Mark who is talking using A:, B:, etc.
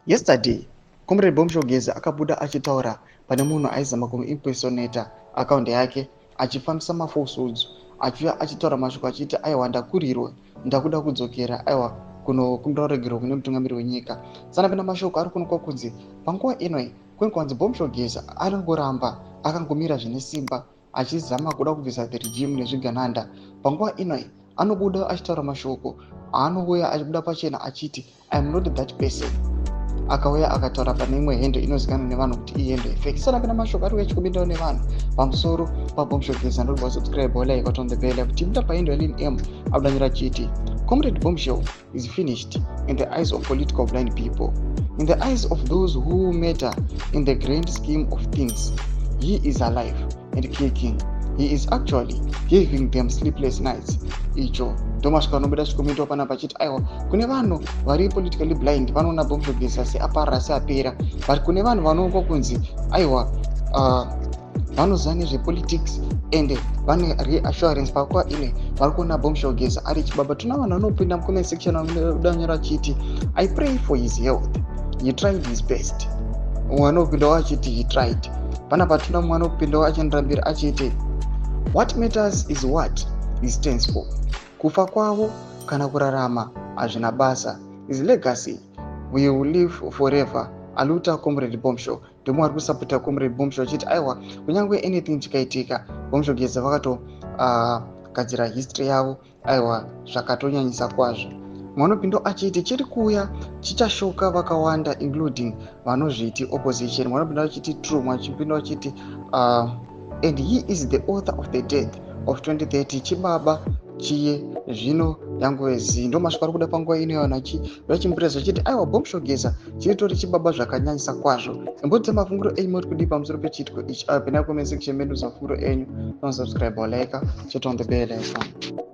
A: Yesterday, Cde Bombshell akabuda achitaura pane munhu aizama kumuimpersonata account yake achifambisa mafalsehoods achiuya achitaura mashoko achiti aiwa ndakurirwa ndakuda kudzokera aiwa kundoregerwa kune mutungamiri wenyika. Sanapinda mashoko ari kuonekwa kunzi panguva inoi kwenzi Bombshell anongoramba akangomira zvine simba achizama kuda kubvisa the regime nezvigananda. Panguva inoi anobuda achitaura mashoko aanouya achibuda pachena achiti I am not that person. Akauya akataura pane imwe hendo inozikanwa nevanhu kuti ihendo yefake. Sanapinda mashoko ari kuchikubindawo nevanhu pamusoro paBombshell. Ndoti subscribe like on the bell kuti muta pahendo LNM abudanyira chiti Cde Bombshell is finished in the eyes of political blind people. In the eyes of those who matter in the grand scheme of things, he is alive and kicking. He is actually giving them sleepless nights. Icho ndomashika anobuda chikomento pana pachiti aiwa kune vanhu vari politically blind vanoona Bombshell seaparara seapera, but kune vanhu vanoonekwa kunzi aiwa vanoziva nezvepolitics and vane reassurance pakuva ine vari kuona Bombshell ari chibaba. Tuna vanhu vanopinda mucomment section vanodanyira chiti I pray for his health, he tried his best. Umwe anopindawo achiti he tried. Pana patuna mumwe anopindawo achindirambira achiti what matters is what he stands for. Kufa kwavo kana kurarama hazvina basa. His legacy will live forever. Aluta Cde Bombshell. Ndomwe ari kusapota Cde Bombshell achiti aiwa kunyange anything chikaitika Bombshell vakatogadzira history yavo aiwa zvakatonyanyisa kwazvo. Mwanopinda achiti chiri kuuya chichashoka vakawanda including vanozviti opposition. Mwanopinda achiti true, mwachipinda achiti and he is the author of the death of 2030 chibaba chiye zvino yangoezi. Ndomasvika ari kuda panguva ino vanhu vachimupureza achiti aiwa Bombshell chiritori chibaba zvakanyanyisa kwazvo. Imboti mafunguro enyu muri kudii pamusoro pechitiko ichi? Pena comment section medu mafunguro enyu. Don't subscribe or like, chit on the bell icon.